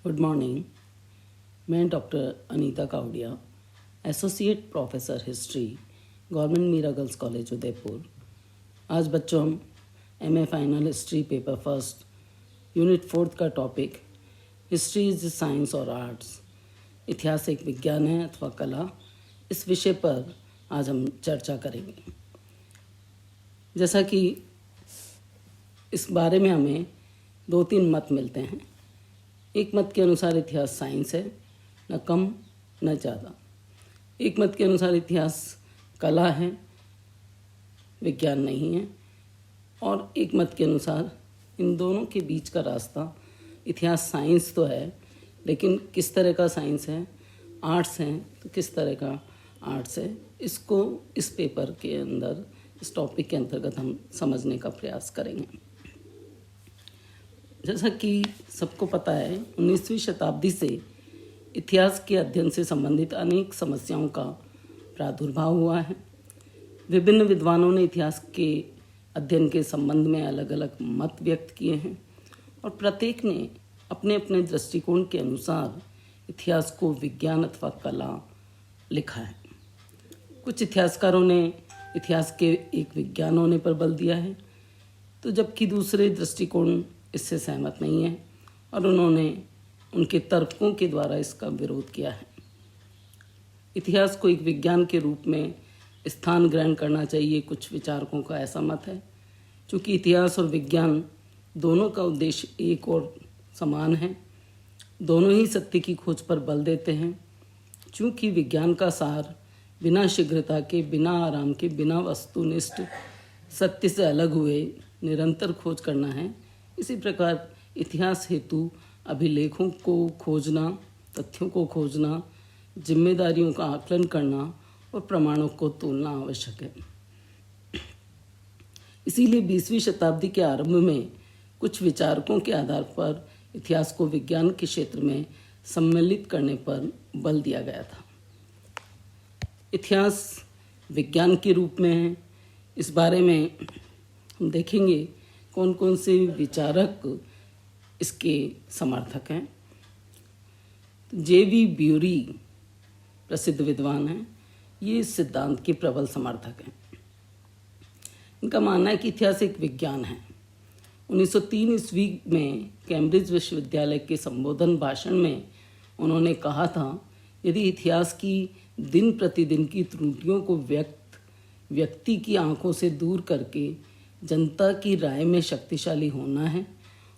Good morning. मैं doctor Anita Kawadia, associate professor history, government Meera girls college Udaipur. आज बच्चों हम MA final history paper first unit 4 का टॉपिक हिस्ट्री इज साइंस और arts, इतिहास एक विज्ञान है अथवा कला, इस विषय पर आज हम चर्चा करेंगे। जैसा कि इस बारे में हमें 2-3 मत मिलते हैं। एक मत के अनुसार इतिहास साइंस है, न कम न ज़्यादा। एक मत के अनुसार इतिहास कला है, विज्ञान नहीं है। और एक मत के अनुसार इन दोनों के बीच का रास्ता इतिहास साइंस तो है, लेकिन किस तरह का साइंस है, आर्ट्स है तो किस तरह का आर्ट्स है, इसको इस पेपर के अंदर, इस टॉपिक के अंतर्गत हम समझने का प्रयास करेंगे। जैसा कि सबको पता है, 19वीं शताब्दी से इतिहास के अध्ययन से संबंधित अनेक समस्याओं का प्रादुर्भाव हुआ है। विभिन्न विद्वानों ने इतिहास के अध्ययन के संबंध में अलग अलग मत व्यक्त किए हैं और प्रत्येक ने अपने अपने दृष्टिकोण के अनुसार इतिहास को विज्ञान अथवा कला लिखा है। कुछ इतिहासकारों ने इतिहास के एक विज्ञान होने पर बल दिया है, तो जबकि दूसरे दृष्टिकोण इससे सहमत नहीं है और उन्होंने उनके तर्कों के द्वारा इसका विरोध किया है। इतिहास को एक विज्ञान के रूप में स्थान ग्रहण करना चाहिए, कुछ विचारकों का ऐसा मत है। चूँकि इतिहास और विज्ञान दोनों का उद्देश्य एक और समान है, दोनों ही सत्य की खोज पर बल देते हैं। चूँकि विज्ञान का सार बिना शीघ्रता के, बिना आराम के, बिना वस्तुनिष्ठ सत्य से अलग हुए निरंतर खोज करना है, इसी प्रकार इतिहास हेतु अभिलेखों को खोजना, तथ्यों को खोजना, जिम्मेदारियों का आकलन करना और प्रमाणों को तोलना आवश्यक है। इसीलिए 20वीं शताब्दी के आरंभ में कुछ विचारकों के आधार पर इतिहास को विज्ञान के क्षेत्र में सम्मिलित करने पर बल दिया गया था। इतिहास विज्ञान के रूप में है, इस बारे में हम देखेंगे कौन कौन से विचारक इसके समर्थक हैं। जे.वी. ब्यूरी प्रसिद्ध विद्वान हैं, ये इस सिद्धांत के प्रबल समर्थक हैं। इनका मानना है कि इतिहास एक विज्ञान है। 1903 ईस्वी में कैम्ब्रिज विश्वविद्यालय के संबोधन भाषण में उन्होंने कहा था, यदि इतिहास की दिन प्रतिदिन की त्रुटियों को व्यक्ति की आंखों से दूर करके जनता की राय में शक्तिशाली होना है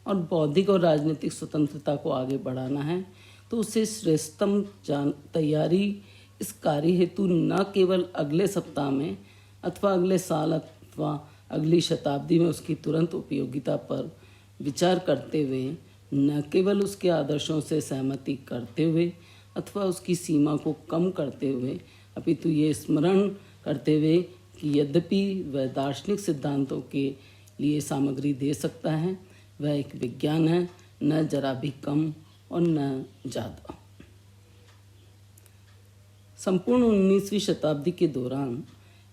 और बौद्धिक और राजनीतिक स्वतंत्रता को आगे बढ़ाना है, तो उसे श्रेष्ठतम तैयारी इस कार्य हेतु न केवल अगले सप्ताह में अथवा अगले साल अथवा अगली शताब्दी में उसकी तुरंत उपयोगिता पर विचार करते हुए, न केवल उसके आदर्शों से सहमति करते हुए अथवा उसकी सीमा को कम करते हुए, अपितु ये स्मरण करते हुए कि यद्यपि वह दार्शनिक सिद्धांतों के लिए सामग्री दे सकता है, वह एक विज्ञान है, न जरा भी कम और न ज़्यादा। संपूर्ण 19वीं शताब्दी के दौरान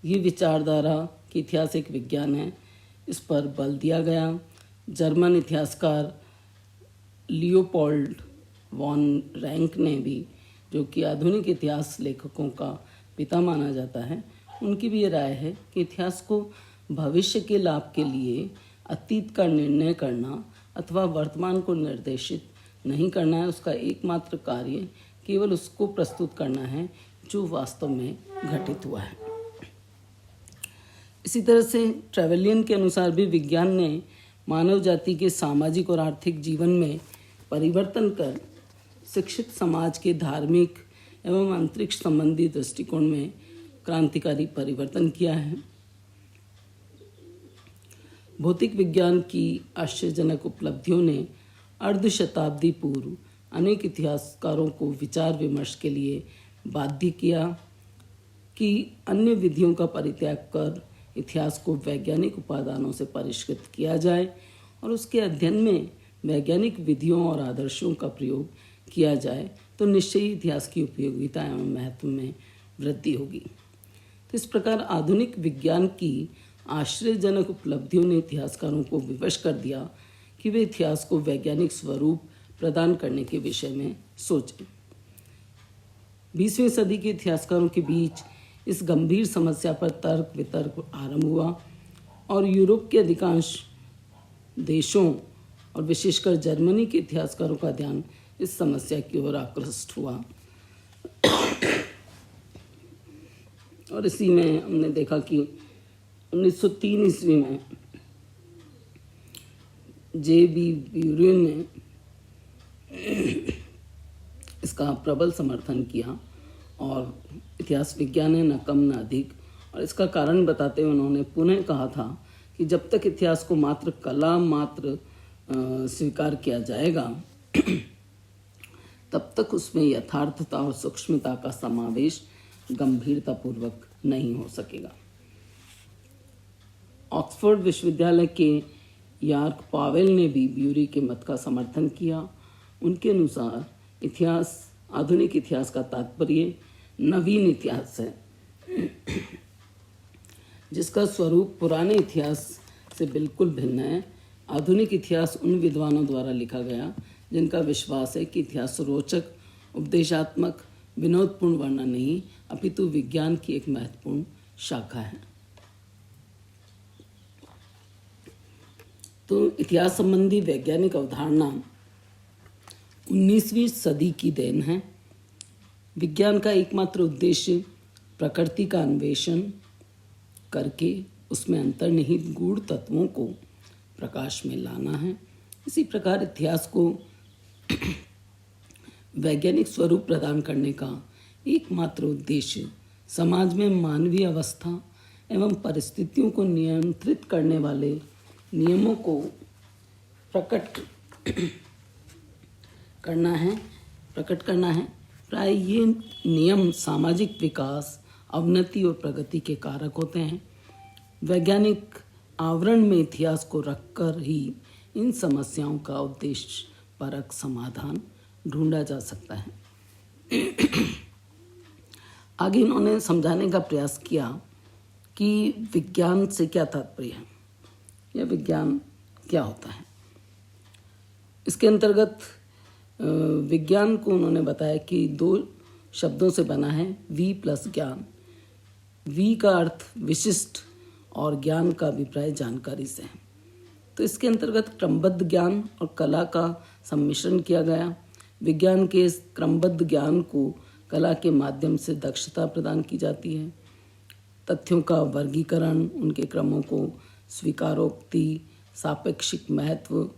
ये विचारधारा कि इतिहास एक विज्ञान है, इस पर बल दिया गया। जर्मन इतिहासकार लियोपोल्ड वॉन रैंक ने भी, जो कि आधुनिक इतिहास लेखकों का पिता माना जाता है, उनकी भी ये राय है कि इतिहास को भविष्य के लाभ के लिए अतीत का निर्णय करना अथवा वर्तमान को निर्देशित नहीं करना है। उसका एकमात्र कार्य केवल उसको प्रस्तुत करना है जो वास्तव में घटित हुआ है। इसी तरह से ट्रेवेलियन के अनुसार भी विज्ञान ने मानव जाति के सामाजिक और आर्थिक जीवन में परिवर्तन कर शिक्षित समाज के धार्मिक एवं अंतरिक्ष संबंधी दृष्टिकोण में क्रांतिकारी परिवर्तन किया है। भौतिक विज्ञान की आश्चर्यजनक उपलब्धियों ने अर्ध शताब्दी पूर्व अनेक इतिहासकारों को विचार विमर्श के लिए बाध्य किया कि अन्य विधियों का परित्याग कर इतिहास को वैज्ञानिक उपादानों से परिष्कृत किया जाए और उसके अध्ययन में वैज्ञानिक विधियों और आदर्शों का प्रयोग किया जाए, तो निश्चय ही इतिहास की उपयोगिता एवं महत्व में वृद्धि होगी। तो इस प्रकार आधुनिक विज्ञान की आश्चर्यजनक उपलब्धियों ने इतिहासकारों को विवश कर दिया कि वे इतिहास को वैज्ञानिक स्वरूप प्रदान करने के विषय में सोचें। 20वीं सदी के इतिहासकारों के बीच इस गंभीर समस्या पर तर्क वितर्क आरंभ हुआ और यूरोप के अधिकांश देशों और विशेषकर जर्मनी के इतिहासकारों का ध्यान इस समस्या की ओर आकृष्ट हुआ। और इसी में हमने देखा कि 1903 ईस्वी में J.B. ब्यूरेन ने इसका प्रबल समर्थन किया और इतिहास विज्ञान है न कम न अधिक, और इसका कारण बताते हुए उन्होंने पुनः कहा था कि जब तक इतिहास को मात्र कला मात्र स्वीकार किया जाएगा तब तक उसमें यथार्थता और सूक्ष्मता का समावेश गंभीरतापूर्वक नहीं हो सकेगा। ऑक्सफोर्ड विश्वविद्यालय के यार्क पावेल ने भी ब्यूरी के मत का समर्थन किया। उनके अनुसार इतिहास, आधुनिक इतिहास का तात्पर्य नवीन इतिहास है जिसका स्वरूप पुराने इतिहास से बिल्कुल भिन्न है। आधुनिक इतिहास उन विद्वानों द्वारा लिखा गया जिनका विश्वास है कि इतिहास रोचक, उपदेशात्मक, विनोदपूर्ण वर्णन नहीं अपितु विज्ञान की एक महत्वपूर्ण शाखा है। तो इतिहास संबंधी वैज्ञानिक अवधारणा 19वीं सदी की देन है। विज्ञान का एकमात्र उद्देश्य प्रकृति का अन्वेषण करके उसमें अंतर्निहित गूढ़ तत्वों को प्रकाश में लाना है। इसी प्रकार इतिहास को वैज्ञानिक स्वरूप प्रदान करने का एकमात्र उद्देश्य समाज में मानवीय अवस्था एवं परिस्थितियों को नियंत्रित करने वाले नियमों को प्रकट करना है। प्राय ये नियम सामाजिक विकास, अवनति और प्रगति के कारक होते हैं। वैज्ञानिक आवरण में इतिहास को रखकर ही इन समस्याओं का उद्देश्य परक समाधान ढूंढा जा सकता है। आगे इन्होंने समझाने का प्रयास किया कि विज्ञान से क्या तात्पर्य है या विज्ञान क्या होता है। इसके अंतर्गत विज्ञान को उन्होंने बताया कि 2 शब्दों से बना है, वी प्लस ज्ञान। वी का अर्थ विशिष्ट और ज्ञान का अभिप्राय जानकारी से है। तो इसके अंतर्गत क्रमबद्ध ज्ञान और कला का सम्मिश्रण किया गया। विज्ञान के इस क्रमबद्ध ज्ञान को कला के माध्यम से दक्षता प्रदान की जाती है। तथ्यों का वर्गीकरण, उनके क्रमों को स्वीकारोक्ति, सापेक्षिक महत्व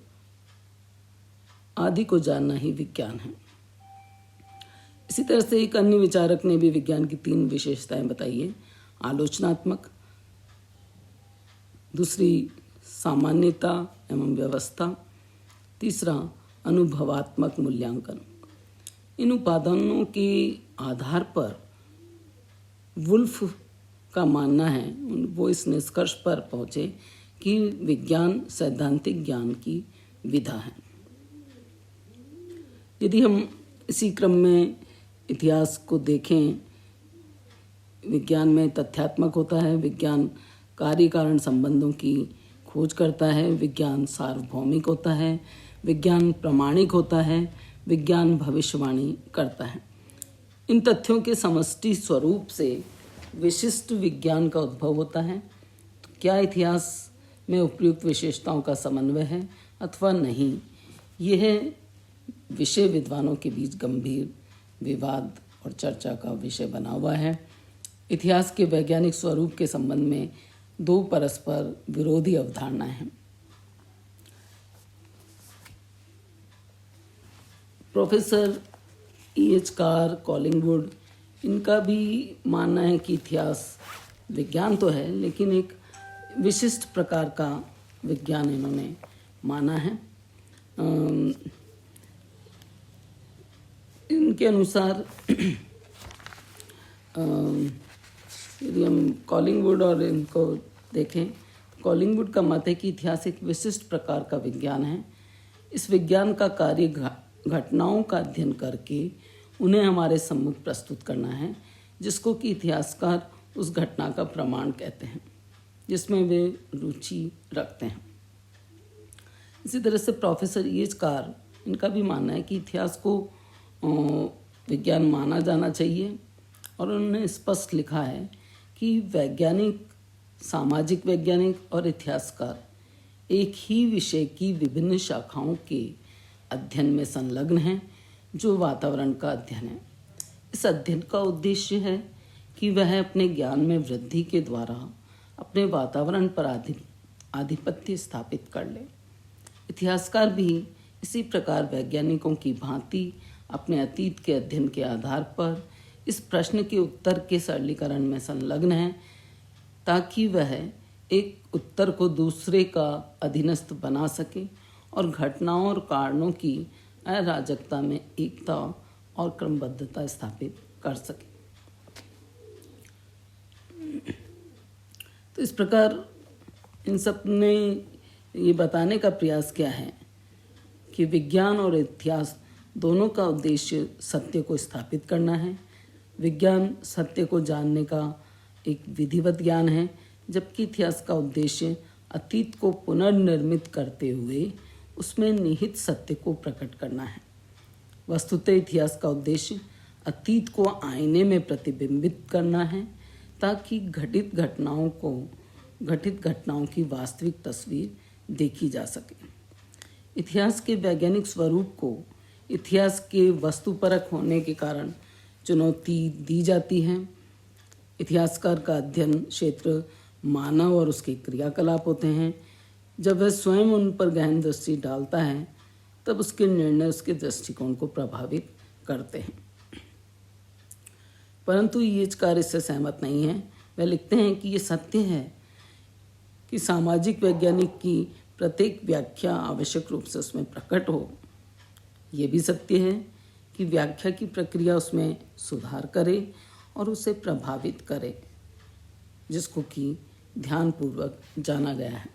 आदि को जानना ही विज्ञान है। इसी तरह से एक अन्य विचारक ने भी विज्ञान की 3 विशेषताएं बताई है। आलोचनात्मक, दूसरी सामान्यता एवं व्यवस्था, तीसरा अनुभवात्मक मूल्यांकन। इन उपादानों के आधार पर वुल्फ का मानना है, वो इस निष्कर्ष पर पहुंचे कि विज्ञान सैद्धांतिक ज्ञान की विधा है। यदि हम इसी क्रम में इतिहास को देखें, विज्ञान में तथ्यात्मक होता है, विज्ञान कार्य कारण संबंधों की खोज करता है, विज्ञान सार्वभौमिक होता है, विज्ञान प्रामाणिक होता है, विज्ञान भविष्यवाणी करता है। इन तथ्यों के समष्टि स्वरूप से विशिष्ट विज्ञान का उद्भव होता है। तो क्या इतिहास में उपयुक्त विशेषताओं का समन्वय है अथवा नहीं, यह विषय विद्वानों के बीच गंभीर विवाद और चर्चा का विषय बना हुआ है। इतिहास के वैज्ञानिक स्वरूप के संबंध में 2 परस्पर विरोधी अवधारणाएं हैं। Professor E.H. कार, कॉलिंगवुड, इनका भी मानना है कि इतिहास विज्ञान तो है लेकिन एक विशिष्ट प्रकार का विज्ञान इन्होंने माना है। इनके अनुसार यदि हम कॉलिंगवुड और इनको देखें, कॉलिंगवुड का मत है कि इतिहास एक विशिष्ट प्रकार का विज्ञान है। इस विज्ञान का कार्य घटनाओं का अध्ययन करके उन्हें हमारे सम्मुख प्रस्तुत करना है, जिसको कि इतिहासकार उस घटना का प्रमाण कहते हैं जिसमें वे रुचि रखते हैं। इसी तरह से प्रोफेसर E.H. कार इनका भी मानना है कि इतिहास को विज्ञान माना जाना चाहिए। और उन्होंने स्पष्ट लिखा है कि वैज्ञानिक, सामाजिक वैज्ञानिक और इतिहासकार एक ही विषय की विभिन्न शाखाओं के अध्ययन में संलग्न हैं, जो वातावरण का अध्ययन है। इस अध्ययन का उद्देश्य है कि वह अपने ज्ञान में वृद्धि के द्वारा अपने वातावरण पर आधिपत्य स्थापित कर ले। इतिहासकार भी इसी प्रकार वैज्ञानिकों की भांति अपने अतीत के अध्ययन के आधार पर इस प्रश्न के उत्तर के सरलीकरण में संलग्न है, ताकि वह एक उत्तर को दूसरे का अधीनस्थ बना सके और घटनाओं और कारणों की अराजकता में एकता और क्रमबद्धता स्थापित कर सके। तो इस प्रकार इन सब ने ये बताने का प्रयास किया है कि विज्ञान और इतिहास दोनों का उद्देश्य सत्य को स्थापित करना है। विज्ञान सत्य को जानने का एक विधिवत ज्ञान है, जबकि इतिहास का उद्देश्य अतीत को पुनर्निर्मित करते हुए उसमें निहित सत्य को प्रकट करना है। वस्तुतः इतिहास का उद्देश्य अतीत को आईने में प्रतिबिंबित करना है, ताकि घटित घटनाओं की वास्तविक तस्वीर देखी जा सके। इतिहास के वैज्ञानिक स्वरूप को इतिहास के वस्तुपरक होने के कारण चुनौती दी जाती है। इतिहासकार का अध्ययन क्षेत्र मानव और उसके क्रियाकलाप होते हैं। जब वह स्वयं उन पर गहन दृष्टि डालता है, तब उसके निर्णय उसके दृष्टिकोण को प्रभावित करते हैं। परंतु येचकार इससे सहमत नहीं है। वह लिखते हैं कि ये सत्य है कि सामाजिक वैज्ञानिक की प्रत्येक व्याख्या आवश्यक रूप से उसमें प्रकट हो। ये भी सत्य है कि व्याख्या की प्रक्रिया उसमें सुधार करे और उसे प्रभावित करे, जिसको कि ध्यानपूर्वक जाना गया है।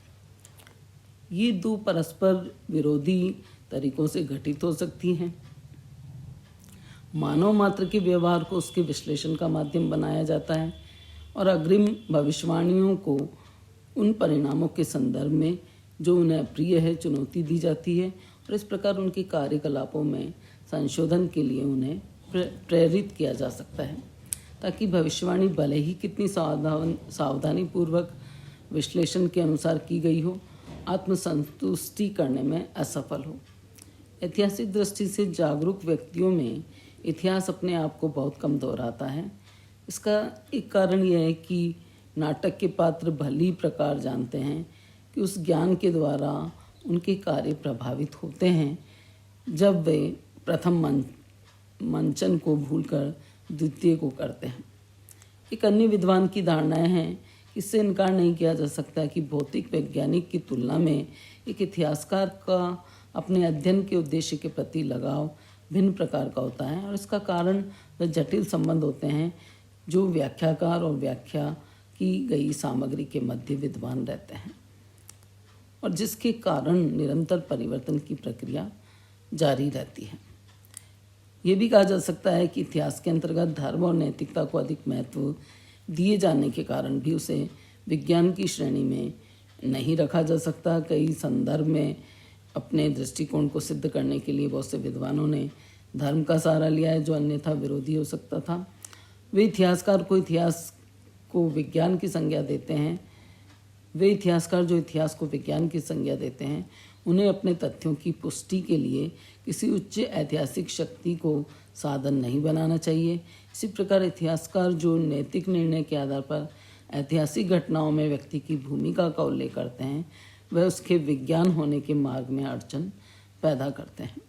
ये दो परस्पर विरोधी तरीकों से घटित हो सकती हैं। मानव मात्र के व्यवहार को उसके विश्लेषण का माध्यम बनाया जाता है और अग्रिम भविष्यवाणियों को उन परिणामों के संदर्भ में जो उन्हें अप्रिय है चुनौती दी जाती है, और इस प्रकार उनके कार्यकलापों में संशोधन के लिए उन्हें प्रेरित किया जा सकता है, ताकि भविष्यवाणी भले ही कितनी सावधानीपूर्वक विश्लेषण के अनुसार की गई हो, आत्मसंतुष्टि करने में असफल हो। ऐतिहासिक दृष्टि से जागरूक व्यक्तियों में इतिहास अपने आप को बहुत कम दोहराता है। इसका एक कारण यह है कि नाटक के पात्र भली प्रकार जानते हैं कि उस ज्ञान के द्वारा उनके कार्य प्रभावित होते हैं, जब वे प्रथम मंचन को भूलकर द्वितीय को करते हैं। एक अन्य विद्वान की धारणाएं हैं, इससे इनकार नहीं किया जा सकता कि भौतिक वैज्ञानिक की तुलना में एक इतिहासकार का अपने अध्ययन के उद्देश्य के प्रति लगाव भिन्न प्रकार का होता है, और इसका कारण वह जटिल संबंध होते हैं जो व्याख्याकार और व्याख्या की गई सामग्री के मध्य विद्वान रहते हैं, और जिसके कारण निरंतर परिवर्तन की प्रक्रिया जारी रहती है। ये भी कहा जा सकता है कि इतिहास के अंतर्गत धर्म और नैतिकता को अधिक महत्व दिए जाने के कारण भी उसे विज्ञान की श्रेणी में नहीं रखा जा सकता। कई संदर्भ में अपने दृष्टिकोण को सिद्ध करने के लिए बहुत से विद्वानों ने धर्म का सहारा लिया है, जो अन्यथा विरोधी हो सकता था। वे इतिहासकार को इतिहास को विज्ञान की संज्ञा देते हैं। वे इतिहासकार जो इतिहास को विज्ञान की संज्ञा देते हैं, उन्हें अपने तथ्यों की पुष्टि के लिए किसी उच्च ऐतिहासिक शक्ति को साधन नहीं बनाना चाहिए। इसी प्रकार इतिहासकार जो नैतिक निर्णय के आधार पर ऐतिहासिक घटनाओं में व्यक्ति की भूमिका का उल्लेख करते हैं, वह उसके विज्ञान होने के मार्ग में अड़चन पैदा करते हैं।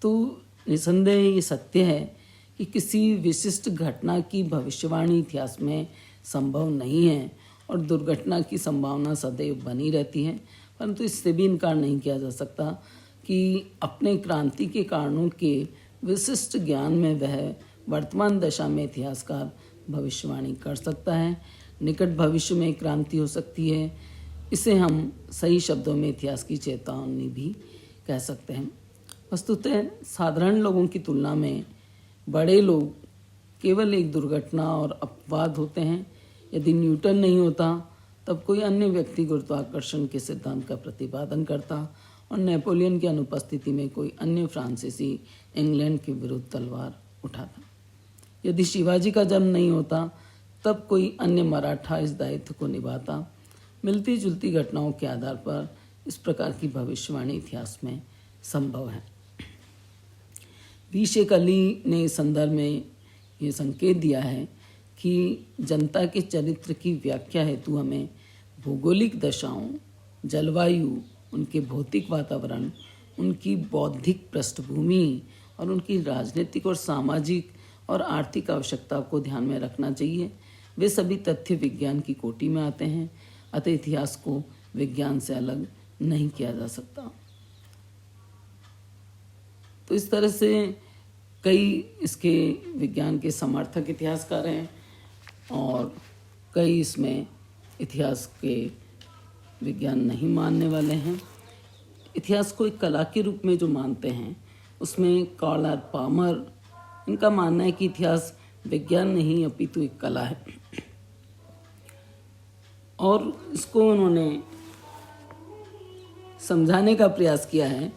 तो निसंदेह ये सत्य है कि किसी विशिष्ट घटना की भविष्यवाणी इतिहास में संभव नहीं है, और दुर्घटना की संभावना सदैव बनी रहती है। परंतु इससे भी इनकार नहीं किया जा सकता कि अपने क्रांति के कारणों के विशिष्ट ज्ञान में वह वर्तमान दशा में इतिहासकार भविष्यवाणी कर सकता है। निकट भविष्य में क्रांति हो सकती है। इसे हम सही शब्दों में इतिहास की चेतावनी भी कह सकते हैं। वस्तुतः साधारण लोगों की तुलना में बड़े लोग केवल एक दुर्घटना और अपवाद होते हैं। यदि न्यूटन नहीं होता, तब कोई अन्य व्यक्ति गुरुत्वाकर्षण के सिद्धांत का प्रतिपादन करता और नेपोलियन की अनुपस्थिति में कोई अन्य फ्रांसीसी इंग्लैंड के विरुद्ध तलवार उठाता। यदि शिवाजी का जन्म नहीं होता तब कोई अन्य मराठा इस दायित्व को निभाता। मिलती जुलती घटनाओं के आधार पर इस प्रकार की भविष्यवाणी इतिहास में संभव है। वी शेख अली ने इस संदर्भ में ये संकेत दिया है कि जनता के चरित्र की व्याख्या हेतु हमें भौगोलिक दशाओं, जलवायु, उनके भौतिक वातावरण, उनकी बौद्धिक पृष्ठभूमि और उनकी राजनीतिक और सामाजिक और आर्थिक आवश्यकता को ध्यान में रखना चाहिए। वे सभी तथ्य विज्ञान की कोटि में आते हैं, अतः इतिहास को विज्ञान से अलग नहीं किया जा सकता। तो इस तरह से कई इसके विज्ञान के समर्थक इतिहासकार हैं और कई इसमें इतिहास के विज्ञान नहीं मानने वाले हैं। इतिहास को एक कला के रूप में जो मानते हैं उसमें कार्ल आर पामर, इनका मानना है कि इतिहास विज्ञान नहीं अपितु एक कला है और इसको उन्होंने समझाने का प्रयास किया है।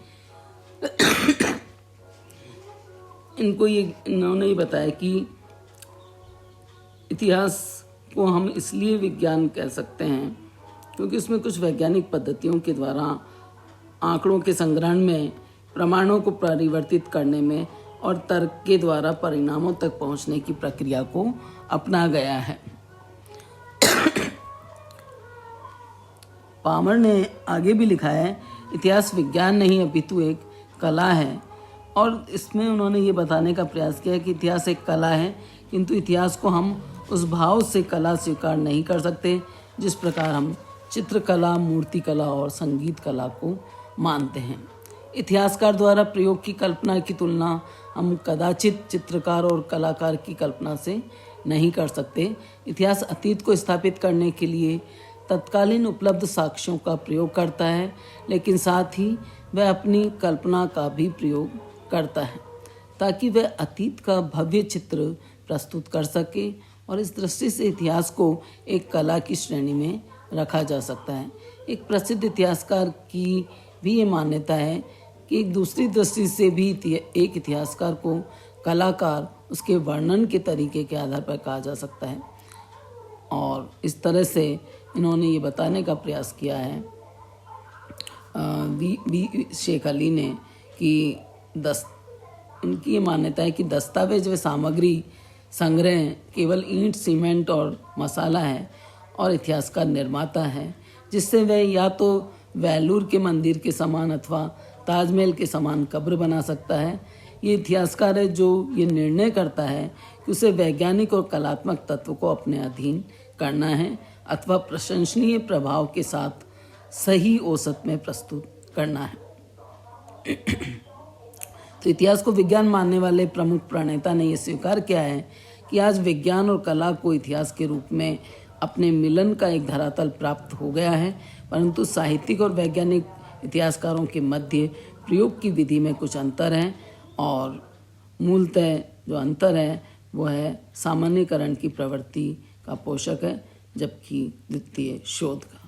इन्होंने ये बताया कि इतिहास को हम इसलिए विज्ञान कह सकते हैं क्योंकि उसमें कुछ वैज्ञानिक पद्धतियों के द्वारा आंकड़ों के संग्रहण में, प्रमाणों को परिवर्तित करने में और तर्क के द्वारा परिणामों तक पहुंचने की प्रक्रिया को अपना गया है। पामर ने आगे भी लिखा है, इतिहास विज्ञान नहीं अपितु एक कला है और इसमें उन्होंने ये बताने का प्रयास किया कि इतिहास एक कला है, किंतु इतिहास को हम उस भाव से कला स्वीकार नहीं कर सकते जिस प्रकार हम चित्रकला, मूर्तिकला और संगीत कला को मानते हैं। इतिहासकार द्वारा प्रयोग की कल्पना की तुलना हम कदाचित चित्रकार और कलाकार की कल्पना से नहीं कर सकते। इतिहास अतीत को स्थापित करने के लिए तत्कालीन उपलब्ध साक्ष्यों का प्रयोग करता है, लेकिन साथ ही वह अपनी कल्पना का भी प्रयोग करता है ताकि वह अतीत का भव्य चित्र प्रस्तुत कर सके और इस दृष्टि से इतिहास को एक कला की श्रेणी में रखा जा सकता है। एक प्रसिद्ध इतिहासकार की भी ये मान्यता है कि एक दूसरी दृष्टि से भी एक इतिहासकार को कलाकार उसके वर्णन के तरीके के आधार पर कहा जा सकता है और इस तरह से इन्होंने ये बताने का प्रयास किया है वी शेख अली ने कि उनकी ये मान्यता है कि दस्तावेज व सामग्री संग्रह केवल ईंट, सीमेंट और मसाला है और इतिहासकार निर्माता है, जिससे वह या तो वेलूर के मंदिर के समान अथवा ताजमहल के समान कब्र बना सकता है। ये इतिहासकार है जो ये निर्णय करता है कि उसे वैज्ञानिक और कलात्मक तत्व को अपने अधीन करना है अथवा प्रशंसनीय प्रभाव के साथ सही औसत में प्रस्तुत करना है। तो इतिहास को विज्ञान मानने वाले प्रमुख प्रणेता ने यह स्वीकार किया है कि आज विज्ञान और कला को इतिहास के रूप में अपने मिलन का एक धरातल प्राप्त हो गया है, परंतु साहित्यिक और वैज्ञानिक इतिहासकारों के मध्य प्रयोग की विधि में कुछ अंतर है और मूलतः जो अंतर है वो है सामान्यकरण की प्रवृत्ति का पोषक है, जबकि द्वितीय शोध का।